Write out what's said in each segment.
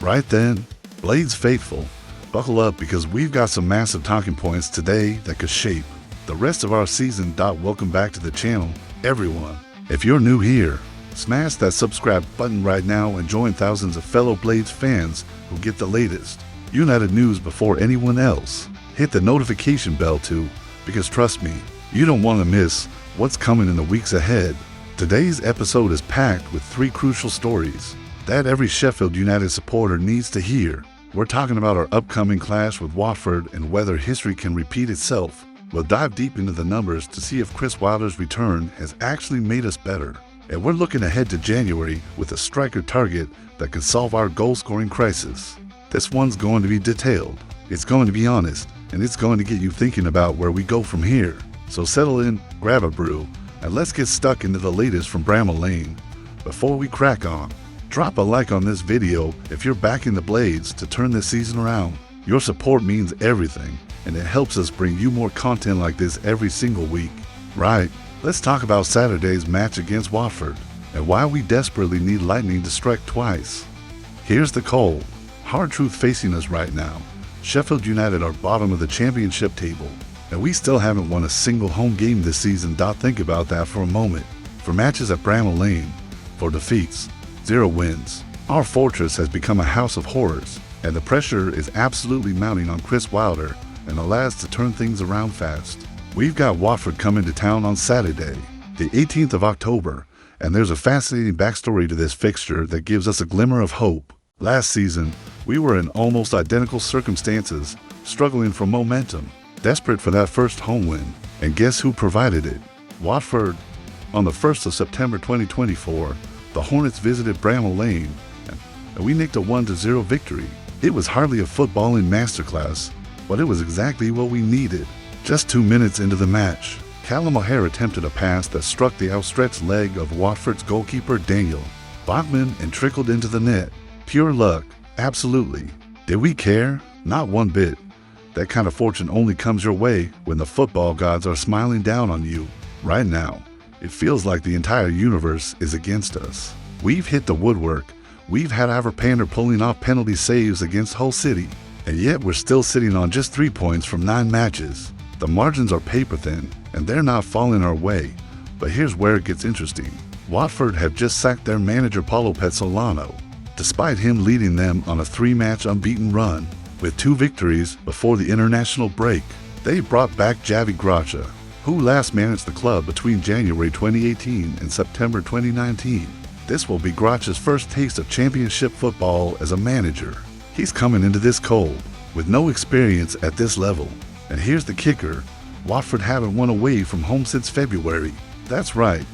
Right then, Blades faithful, buckle up because we've got some massive talking points today that could shape the rest of our season. Welcome back to the channel, everyone. If you're new here, smash that subscribe button right now and join thousands of fellow Blades fans who get the latest United news before anyone else. Hit the notification bell too, because trust me, you don't want to miss what's coming in the weeks ahead. Today's episode is packed with 3 crucial stories that every Sheffield United supporter needs to hear. We're talking about our upcoming clash with Watford and whether history can repeat itself. We'll dive deep into the numbers to see if Chris Wilder's return has actually made us better. And we're looking ahead to January with a striker target that can solve our goal-scoring crisis. This one's going to be detailed, it's going to be honest, and it's going to get you thinking about where we go from here. So settle in, grab a brew, and let's get stuck into the latest from Bramall Lane. Before we crack on, drop a like on this video if you're backing the Blades to turn this season around. Your support means everything, and it helps us bring you more content like this every single week. Right, let's talk about Saturday's match against Watford, and why we desperately need lightning to strike twice. Here's the cold, hard truth facing us right now. Sheffield United are bottom of the championship table, and we still haven't won a single home game this season. Think about that for a moment. For matches at Bramall Lane, for defeats, 0 wins. Our fortress has become a house of horrors, and the pressure is absolutely mounting on Chris Wilder and the lads to turn things around fast. We've got Watford coming to town on Saturday, the 18th of October, and there's a fascinating backstory to this fixture that gives us a glimmer of hope. Last season, we were in almost identical circumstances, struggling for momentum, desperate for that first home win, and guess who provided it? Watford. On the 1st of September 2024, the Hornets visited Bramall Lane, and we nicked a 1-0 victory. It was hardly a footballing masterclass, but it was exactly what we needed. Just 2 minutes into the match, Callum O'Hare attempted a pass that struck the outstretched leg of Watford's goalkeeper Daniel Bachman and trickled into the net. Pure luck, absolutely. Did we care? Not one bit. That kind of fortune only comes your way when the football gods are smiling down on you. Right now, it feels like the entire universe is against us. We've hit the woodwork. We've had Pander pulling off penalty saves against Hull City, and yet we're still sitting on just 3 points from 9 matches. The margins are paper thin, and they're not falling our way. But here's where it gets interesting. Watford have just sacked their manager Paulo Pezzolano, despite him leading them on a 3-match unbeaten run. With 2 victories before the international break, they brought back Javi Gracia, who last managed the club between January 2018 and September 2019. This will be Gracia's first taste of championship football as a manager. He's coming into this cold, with no experience at this level. And here's the kicker, Watford haven't won away from home since February. That's right,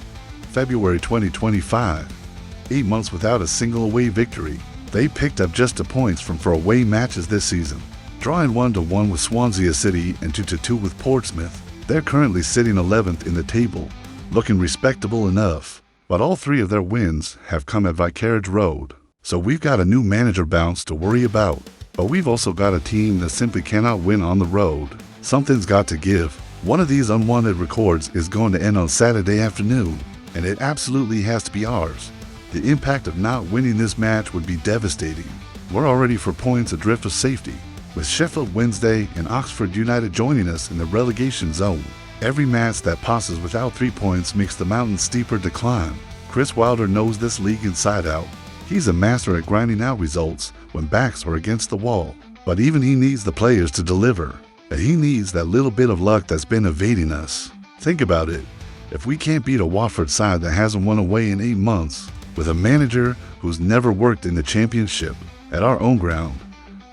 February 2025. 8 months without a single away victory. They picked up just 2 points from 4 away matches this season, drawing 1-1 with Swansea City and 2-2 with Portsmouth. They're currently sitting 11th in the table, looking respectable enough, but all 3 of their wins have come at Vicarage Road. So we've got a new manager bounce to worry about, but we've also got a team that simply cannot win on the road. Something's got to give. One of these unwanted records is going to end on Saturday afternoon, and it absolutely has to be ours. The impact of not winning this match would be devastating. We're already 4 points adrift of safety, with Sheffield Wednesday and Oxford United joining us in the relegation zone. Every match that passes without 3 points makes the mountain steeper decline. Chris Wilder knows this league inside out. He's a master at grinding out results when backs are against the wall. But even he needs the players to deliver, and he needs that little bit of luck that's been evading us. Think about it. If we can't beat a Watford side that hasn't won away in 8 months, with a manager who's never worked in the championship at our own ground,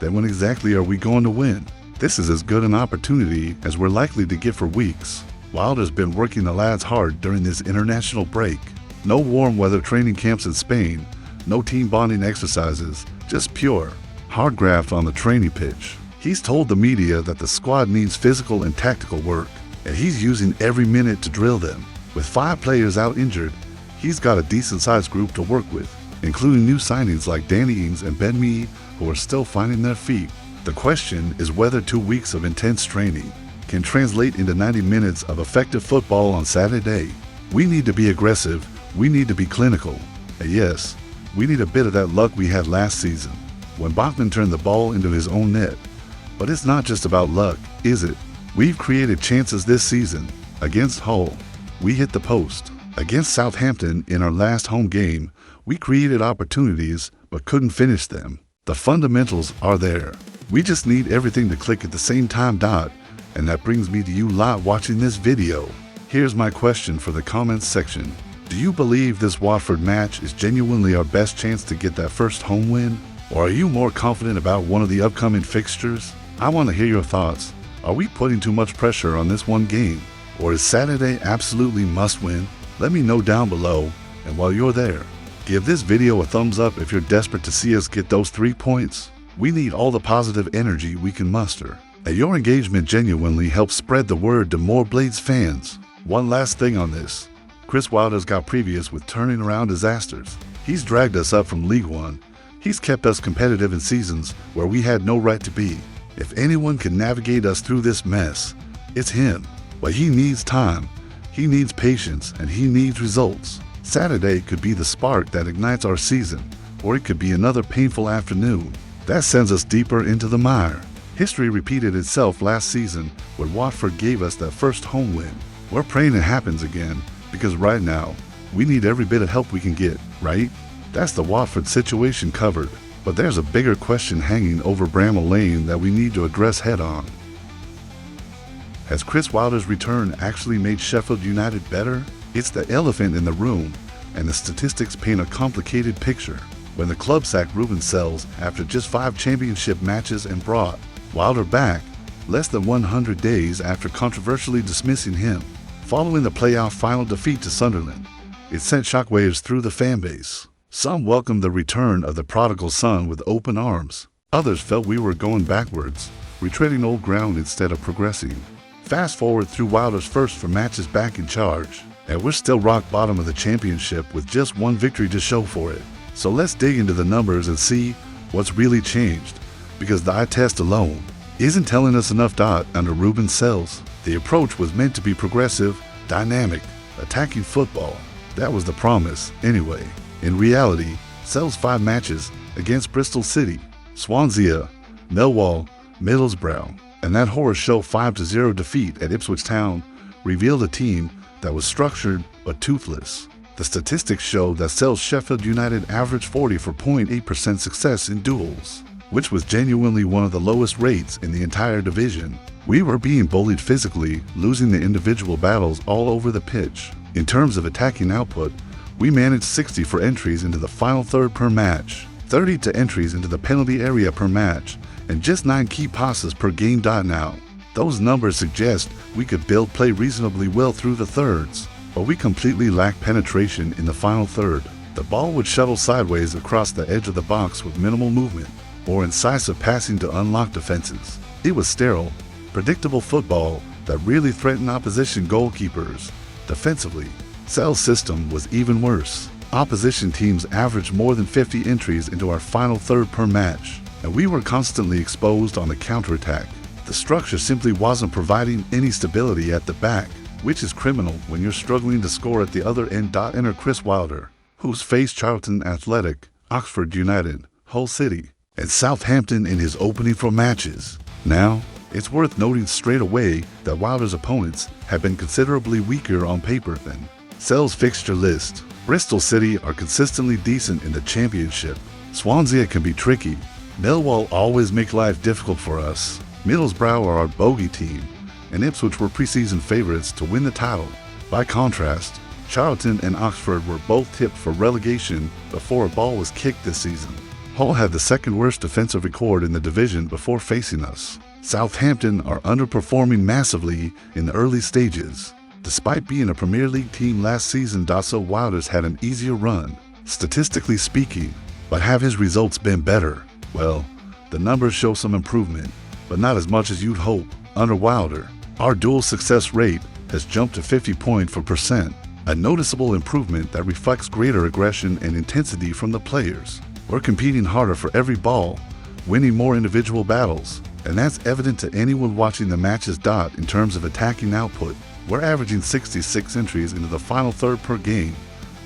then when exactly are we going to win? This is as good an opportunity as we're likely to get for weeks. Wilder's been working the lads hard during this international break. No warm weather training camps in Spain, no team bonding exercises, just pure, hard graft on the training pitch. He's told the media that the squad needs physical and tactical work, and he's using every minute to drill them. With 5 players out injured, he's got a decent-sized group to work with, including new signings like Danny Ings and Ben Mee, who are still finding their feet. The question is whether 2 weeks of intense training can translate into 90 minutes of effective football on Saturday. We need to be aggressive, we need to be clinical, and yes, we need a bit of that luck we had last season. when Bachmann turned the ball into his own net. But it's not just about luck, is it? We've created chances this season. Against Hull, we hit the post. Against Southampton in our last home game, we created opportunities but couldn't finish them. The fundamentals are there. We just need everything to click at the same time. And that brings me to you lot watching this video. Here's my question for the comments section. Do you believe this Watford match is genuinely our best chance to get that first home win? Or are you more confident about one of the upcoming fixtures? I want to hear your thoughts. Are we putting too much pressure on this one game? Or is Saturday absolutely must win? Let me know down below. And while you're there, give this video a thumbs up if you're desperate to see us get those 3 points. We need all the positive energy we can muster. And your engagement genuinely helps spread the word to more Blades fans. One last thing on this. Chris Wilder's got previous with turning around disasters. He's dragged us up from League One. He's kept us competitive in seasons where we had no right to be. If anyone can navigate us through this mess, it's him. But he needs time, he needs patience, and he needs results. Saturday could be the spark that ignites our season, or it could be another painful afternoon that sends us deeper into the mire. History repeated itself last season when Watford gave us that first home win. We're praying it happens again, because right now, we need every bit of help we can get, right? That's the Watford situation covered, but there's a bigger question hanging over Bramall Lane that we need to address head on. Has Chris Wilder's return actually made Sheffield United better? It's the elephant in the room, and the statistics paint a complicated picture. When the club sacked Ruben Sells after just 5 championship matches and brought Wilder back less than 100 days after controversially dismissing him, following the playoff final defeat to Sunderland, it sent shockwaves through the fanbase. Some welcomed the return of the prodigal son with open arms. Others felt we were going backwards, retreading old ground instead of progressing. Fast forward through Wilder's first 4 matches back in charge, and we're still rock bottom of the championship with just 1 victory to show for it. So let's dig into the numbers and see what's really changed, because the eye test alone isn't telling us enough. Under Ruben Sells, the approach was meant to be progressive, dynamic, attacking football. That was the promise, anyway. In reality, Sells' 5 matches against Bristol City, Swansea, Millwall, Middlesbrough, and that horror show 5-0 defeat at Ipswich Town revealed a team that was structured but toothless. The statistics show that Sells' Sheffield United averaged 44.8% success in duels, which was genuinely one of the lowest rates in the entire division. We were being bullied physically, losing the individual battles all over the pitch. In terms of attacking output, we managed 60 for entries into the final third per match, 30 to entries into the penalty area per match, and just 9 key passes per game. Now, those numbers suggest we could build play reasonably well through the thirds, but we completely lacked penetration in the final third. The ball would shuttle sideways across the edge of the box with minimal movement, or incisive passing to unlock defenses. It was sterile, predictable football that really threatened opposition goalkeepers. Defensively, Sells' system was even worse. Opposition teams averaged more than 50 entries into our final third per match, and we were constantly exposed on the counterattack. The structure simply wasn't providing any stability at the back, which is criminal when you're struggling to score at the other end. Enter Chris Wilder, who's faced Charlton Athletic, Oxford United, Hull City, and Southampton in his opening 4 matches. Now, it's worth noting straight away that Wilder's opponents have been considerably weaker on paper than Sells' fixture list. Bristol City are consistently decent in the championship. Swansea can be tricky. Millwall always make life difficult for us. Middlesbrough are our bogey team, and Ipswich were preseason favorites to win the title. By contrast, Charlton and Oxford were both tipped for relegation before a ball was kicked this season. Hull had the 2nd worst defensive record in the division before facing us. Southampton are underperforming massively in the early stages. Despite being a Premier League team last season, so Wilder's had an easier run, statistically speaking, but have his results been better? Well, the numbers show some improvement, but not as much as you'd hope. Under Wilder, our dual success rate has jumped to 50.4%, a noticeable improvement that reflects greater aggression and intensity from the players. We're competing harder for every ball, winning more individual battles, and that's evident to anyone watching the matches. In terms of attacking output, we're averaging 66 entries into the final third per game,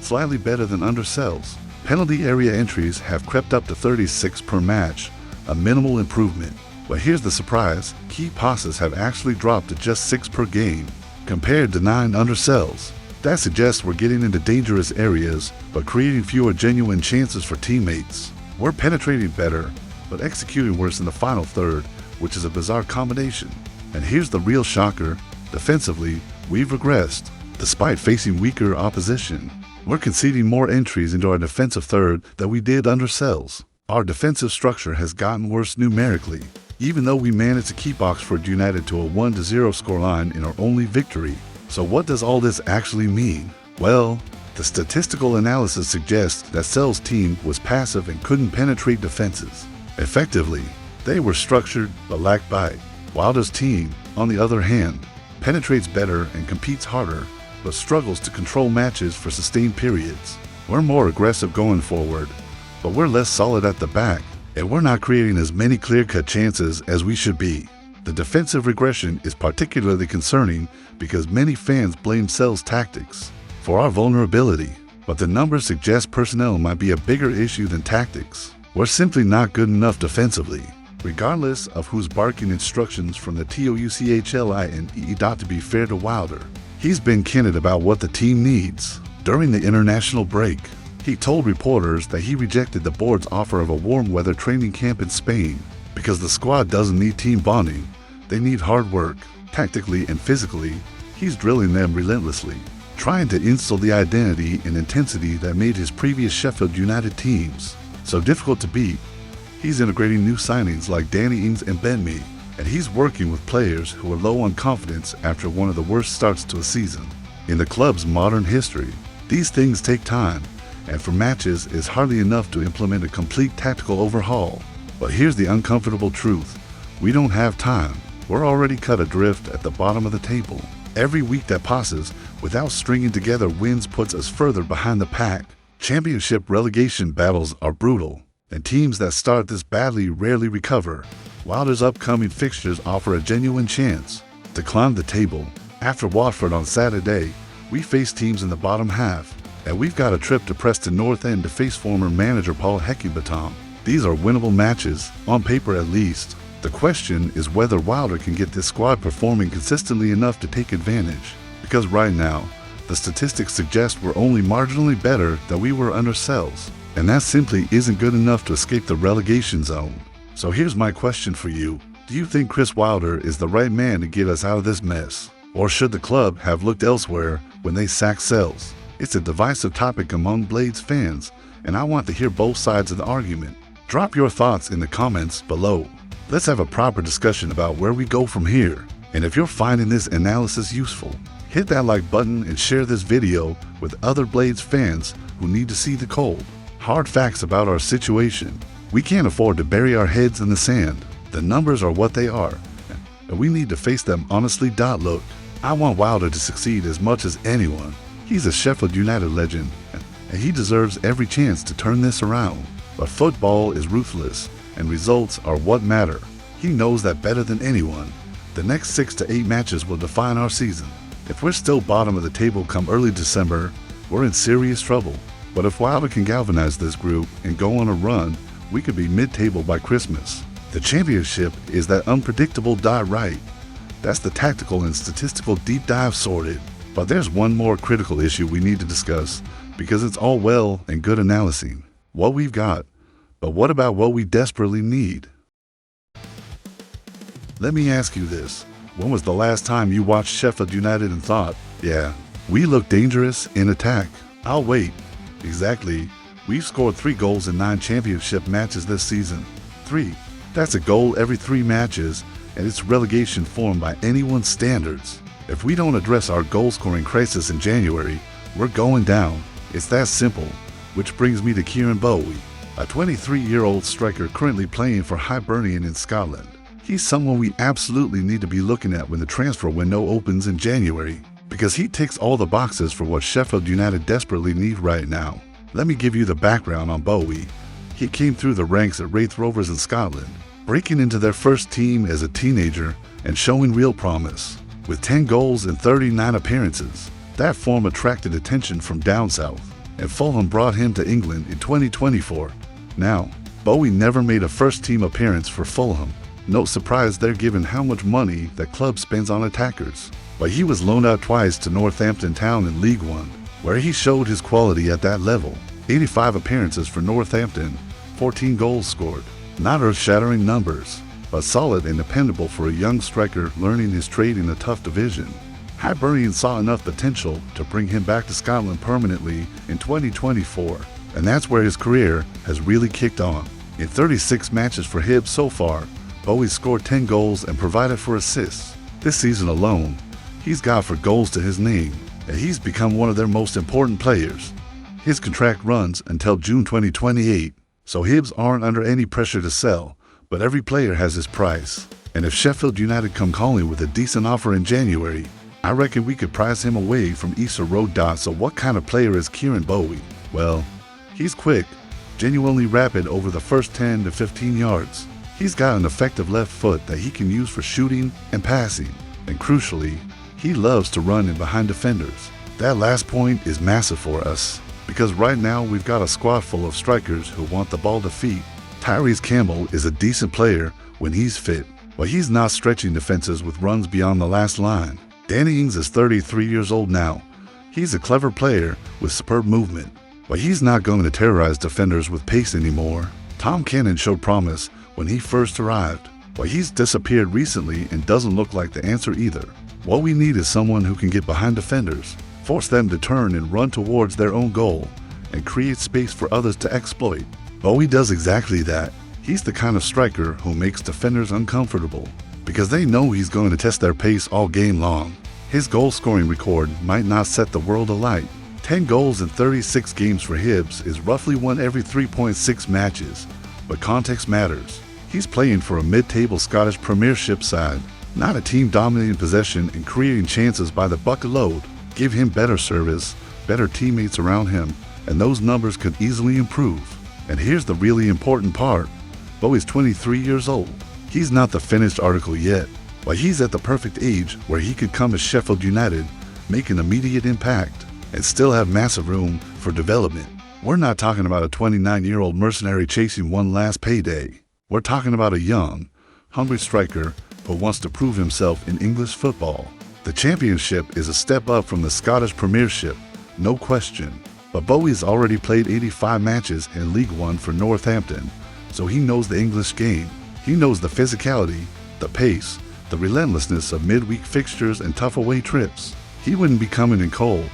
slightly better than under Sells. Penalty area entries have crept up to 36 per match, a minimal improvement. But here's the surprise, key passes have actually dropped to just 6 per game, compared to 9 undersells. That suggests we're getting into dangerous areas, but creating fewer genuine chances for teammates. We're penetrating better, but executing worse in the final third, which is a bizarre combination. And here's the real shocker, defensively, we've regressed, despite facing weaker opposition. We're conceding more entries into our defensive third than we did undersells. Our defensive structure has gotten worse numerically, even though we managed to keep Oxford United to a 1-0 scoreline in our only victory. So what does all this actually mean? Well, the statistical analysis suggests that Sells' team was passive and couldn't penetrate defenses. Effectively, they were structured but lacked bite. Wilder's team, on the other hand, penetrates better and competes harder, but struggles to control matches for sustained periods. We're more aggressive going forward, but we're less solid at the back, and we're not creating as many clear-cut chances as we should be. The defensive regression is particularly concerning because many fans blame Sells' tactics for our vulnerability, but the numbers suggest personnel might be a bigger issue than tactics. We're simply not good enough defensively. Regardless of who's barking instructions from the TOUCHLI and E. To be fair to Wilder, he's been candid about what the team needs. During the international break, he told reporters that he rejected the board's offer of a warm weather training camp in Spain because the squad doesn't need team bonding. They need hard work. Tactically and physically, he's drilling them relentlessly, trying to instill the identity and intensity that made his previous Sheffield United teams so difficult to beat. He's integrating new signings like Danny Ings and Ben Mee, and he's working with players who are low on confidence after one of the worst starts to a season in the club's modern history. These things take time, and for matches it's hardly enough to implement a complete tactical overhaul. But here's the uncomfortable truth. We don't have time. We're already cut adrift at the bottom of the table. Every week that passes without stringing together wins puts us further behind the pack. Championship relegation battles are brutal, and teams that start this badly rarely recover. Wilder's upcoming fixtures offer a genuine chance to climb the table. After Watford on Saturday, we face teams in the bottom half, and we've got a trip to Preston North End to face former manager Paul Heckingbottom. These are winnable matches, on paper at least. The question is whether Wilder can get this squad performing consistently enough to take advantage, because right now, the statistics suggest we're only marginally better than we were under Sells, and that simply isn't good enough to escape the relegation zone. So here's my question for you. Do you think Chris Wilder is the right man to get us out of this mess? Or should the club have looked elsewhere when they sacked Sells? It's a divisive topic among Blades fans, and I want to hear both sides of the argument. Drop your thoughts in the comments below. Let's have a proper discussion about where we go from here. And if you're finding this analysis useful, hit that like button and share this video with other Blades fans who need to see the cold, hard facts about our situation. We can't afford to bury our heads in the sand. The numbers are what they are, and we need to face them honestly. Look, I want Wilder to succeed as much as anyone. He's a Sheffield United legend, and he deserves every chance to turn this around. But football is ruthless, and results are what matter. He knows that better than anyone. The next 6 to 8 matches will define our season. If we're still bottom of the table come early December, we're in serious trouble. But if Wilder can galvanize this group and go on a run, we could be mid-table by Christmas. The championship is that unpredictable right. That's the tactical and statistical deep dive sorted. But there's one more critical issue we need to discuss, because it's all well and good analyzing what we've got, but what about what we desperately need? Let me ask you this. When was the last time you watched Sheffield United and thought, yeah, we look dangerous in attack? I'll wait. Exactly. We've scored 3 goals in 9 championship matches this season. 3. That's a goal every 3 matches, and it's relegation form by anyone's standards. If we don't address our goal-scoring crisis in January, we're going down. It's that simple. Which brings me to Kieran Bowie, a 23-year-old striker currently playing for Hibernian in Scotland. He's someone we absolutely need to be looking at when the transfer window opens in January, because he ticks all the boxes for what Sheffield United desperately need right now. Let me give you the background on Bowie. He came through the ranks at Raith Rovers in Scotland, breaking into their first team as a teenager and showing real promise. With 10 goals and 39 appearances, that form attracted attention from down south. and Fulham brought him to England in 2024. Now, Bowie never made a first-team appearance for Fulham. No surprise there given how much money that club spends on attackers. But he was loaned out twice to Northampton Town in League One, where he showed his quality at that level. 85 appearances for Northampton, 14 goals scored. Not earth-shattering numbers, but solid and dependable for a young striker learning his trade in a tough division. Hibernian saw enough potential to bring him back to Scotland permanently in 2024, and that's where his career has really kicked on. In 36 matches for Hibs so far, Bowie scored 10 goals and provided for assists. This season alone, he's got 4 goals to his name, and he's become one of their most important players. His contract runs until June 2028, so Hibs aren't under any pressure to sell, but every player has his price. And if Sheffield United come calling with a decent offer in January, I reckon we could prize him away from Easter Road. So what kind of player is Kieran Bowie? Well, he's quick, genuinely rapid over the first 10 to 15 yards. He's got an effective left foot that he can use for shooting and passing. And crucially, he loves to run in behind defenders. That last point is massive for us, because right now we've got a squad full of strikers who want the ball to feet. Tyrese Campbell is a decent player when he's fit, but he's not stretching defenses with runs beyond the last line. Danny Ings is 33 years old now. He's a clever player with superb movement, but he's not going to terrorize defenders with pace anymore. Tom Cannon showed promise when he first arrived, but he's disappeared recently and doesn't look like the answer either. What we need is someone who can get behind defenders, force them to turn and run towards their own goal, and create space for others to exploit. Bowie does exactly that. He's the kind of striker who makes defenders uncomfortable, because they know he's going to test their pace all game long. His goal-scoring record might not set the world alight. 10 goals in 36 games for Hibs is roughly 1 every 3.6 matches, but context matters. He's playing for a mid-table Scottish Premiership side, not a team dominating possession and creating chances by the bucket load. Give him better service, better teammates around him, and those numbers could easily improve. And here's the really important part. Bowie's 23 years old. He's not the finished article yet, but he's at the perfect age where he could come to Sheffield United, make an immediate impact, and still have massive room for development. We're not talking about a 29-year-old mercenary chasing one last payday. We're talking about a young, hungry striker who wants to prove himself in English football. The Championship is a step up from the Scottish Premiership, no question, but Bowie's already played 85 matches in League One for Northampton, so he knows the English game. He knows the physicality, the pace, the relentlessness of midweek fixtures and tough away trips. He wouldn't be coming in cold.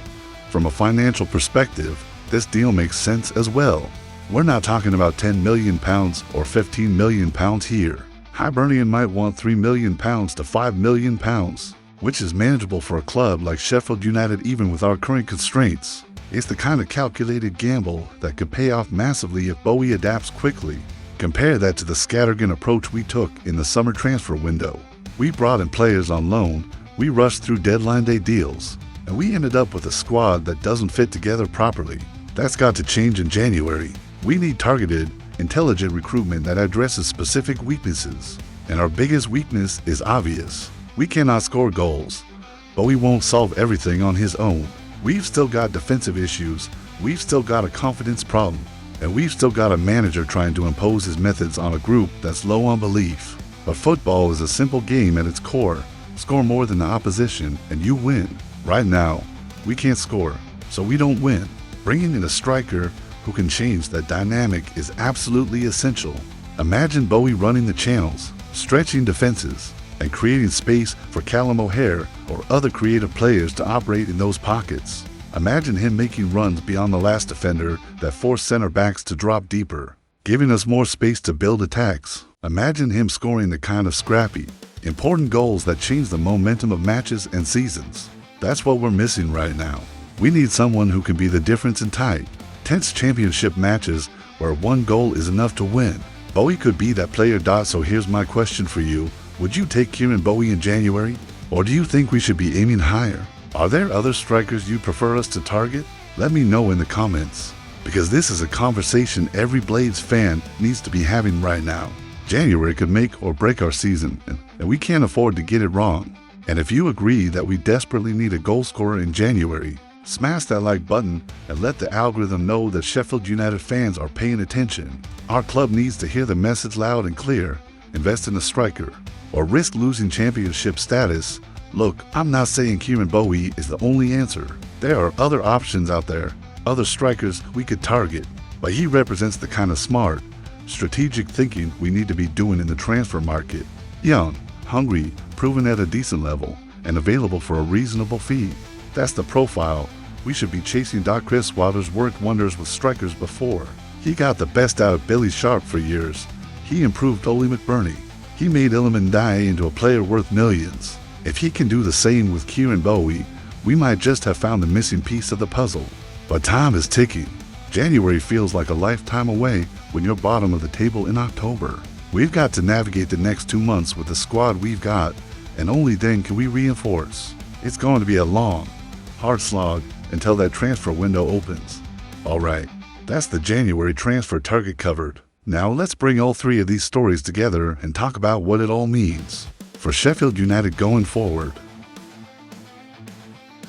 From a financial perspective, this deal makes sense as well. We're not talking about £10 million or £15 million here. Hibernian might want £3 million to £5 million, which is manageable for a club like Sheffield United even with our current constraints. It's the kind of calculated gamble that could pay off massively if Bowie adapts quickly. Compare that to the scattergun approach we took in the summer transfer window. We brought in players on loan, we rushed through deadline day deals, and we ended up with a squad that doesn't fit together properly. That's got to change in January. We need targeted, intelligent recruitment that addresses specific weaknesses. And our biggest weakness is obvious. We cannot score goals, but we won't solve everything on his own. We've still got defensive issues, we've still got a confidence problem, and we've still got a manager trying to impose his methods on a group that's low on belief. But football is a simple game at its core. Score more than the opposition and you win. Right now, we can't score, so we don't win. Bringing in a striker who can change that dynamic is absolutely essential. Imagine Bowie running the channels, stretching defenses, and creating space for Callum O'Hare or other creative players to operate in those pockets. Imagine him making runs beyond the last defender that force center backs to drop deeper, giving us more space to build attacks. Imagine him scoring the kind of scrappy, important goals that change the momentum of matches and seasons. That's what we're missing right now. We need someone who can be the difference in tight, tense championship matches where one goal is enough to win. Bowie could be that player. So here's my question for you. Would you take Kieran Bowie in January? Or do you think we should be aiming higher? Are there other strikers you prefer us to target? Let me know in the comments, because this is a conversation every Blades fan needs to be having right now. January could make or break our season, and we can't afford to get it wrong. And if you agree that we desperately need a goal scorer in January, Smash that like button and let the algorithm know that Sheffield United fans are paying attention. Our club needs to hear the message loud and clear. Invest in a striker or risk losing championship status. Look, I'm not saying Kieran Bowie is the only answer. There are other options out there, other strikers we could target, but he represents the kind of smart, strategic thinking we need to be doing in the transfer market. Young, hungry, proven at a decent level, and available for a reasonable fee. That's the profile we should be chasing. Chris Wilder's worked wonders with strikers before. He got the best out of Billy Sharp for years. He improved Oli McBurney. He made Iliman Ndiaye into a player worth millions. If he can do the same with Kieran Bowie, we might just have found the missing piece of the puzzle. But time is ticking. January feels like a lifetime away when you're bottom of the table in October. We've got to navigate the next 2 months with the squad we've got, and only then can we reinforce. It's going to be a long, hard slog until that transfer window opens. All right, that's the January transfer target covered. Now let's bring all three of these stories together and talk about what it all means for Sheffield United going forward.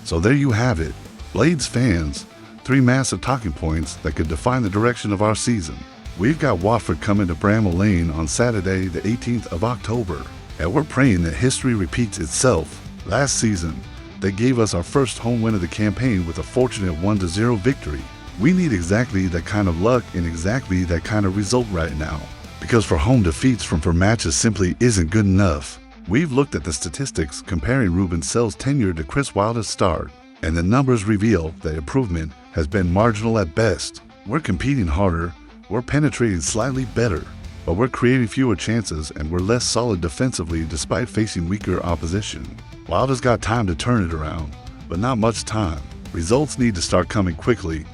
So there you have it, Blades fans, 3 massive talking points that could define the direction of our season. We've got Watford coming to Bramall Lane on Saturday the 18th of October, and we're praying that history repeats itself. Last season, they gave us our first home win of the campaign with a fortunate 1-0 victory. We need exactly that kind of luck and exactly that kind of result right now, because for home defeats from 4 matches simply isn't good enough. We've looked at the statistics comparing Ruben Sell's tenure to Chris Wilder's start, and the numbers reveal that improvement has been marginal at best. We're competing harder, we're penetrating slightly better, but we're creating fewer chances and we're less solid defensively despite facing weaker opposition. Wilder's got time to turn it around, but not much time. Results need to start coming quickly,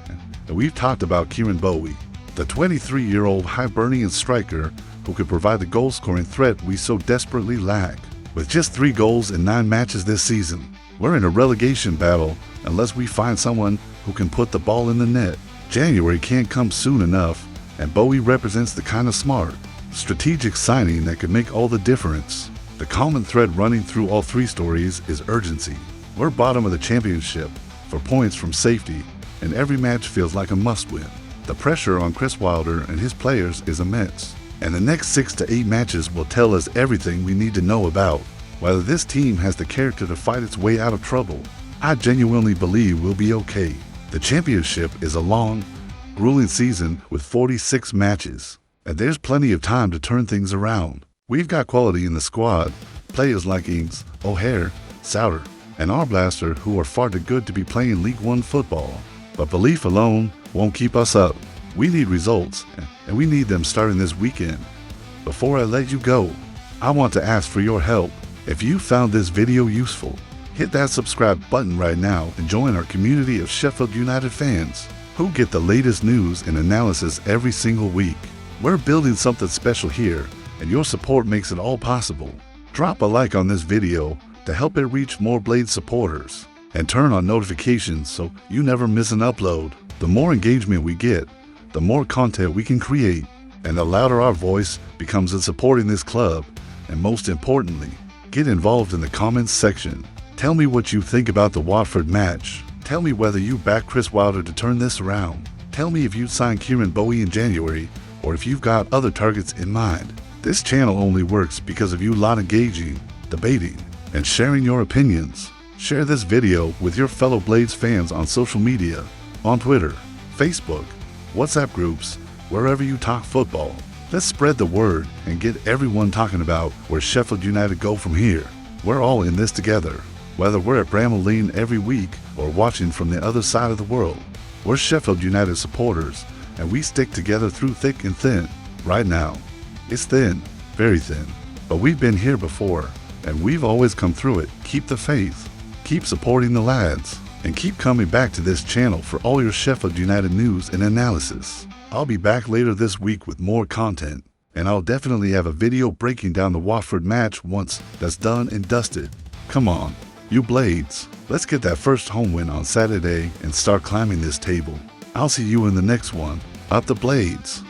and we've talked about Kieran Bowie, the 23-year-old Hibernian striker who could provide the goal-scoring threat we so desperately lack. With just 3 goals in 9 matches this season, we're in a relegation battle unless we find someone who can put the ball in the net. January can't come soon enough, and Bowie represents the kind of smart, strategic signing that could make all the difference. The common thread running through all 3 stories is urgency. We're bottom of the championship for points from safety, and every match feels like a must-win. The pressure on Chris Wilder and his players is immense, and the next 6 to 8 matches will tell us everything we need to know about whether this team has the character to fight its way out of trouble. I genuinely believe we'll be okay. The championship is a long, grueling season with 46 matches, and there's plenty of time to turn things around. We've got quality in the squad, players like Ings, O'Hare, Souter, and Arblaster who are far too good to be playing League One football. But belief alone won't keep us up. We need results, and we need them starting this weekend. Before I let you go, I want to ask for your help. If you found this video useful, hit that subscribe button right now and join our community of Sheffield United fans who get the latest news and analysis every single week. We're building something special here, and your support makes it all possible. Drop a like on this video to help it reach more Blade supporters, and turn on notifications so you never miss an upload. The more engagement we get, the more content we can create, and the louder our voice becomes in supporting this club. And most importantly, get involved in the comments section. Tell me what you think about the Watford match. Tell me whether you back Chris Wilder to turn this around. Tell me if you'd sign Kieran Bowie in January, or if you've got other targets in mind. This channel only works because of you lot engaging, debating, and sharing your opinions. Share this video with your fellow Blades fans on social media, on Twitter, Facebook, WhatsApp groups, wherever you talk football. Let's spread the word and get everyone talking about where Sheffield United go from here. We're all in this together, whether we're at Bramall Lane every week or watching from the other side of the world. We're Sheffield United supporters, and we stick together through thick and thin. Right now, it's thin, very thin, but we've been here before, and we've always come through it. Keep the faith, keep supporting the lads, and keep coming back to this channel for all your Sheffield United news and analysis. I'll be back later this week with more content, and I'll definitely have a video breaking down the Watford match once that's done and dusted. Come on, you Blades, let's get that first home win on Saturday and start climbing this table. I'll see you in the next one. Up the Blades!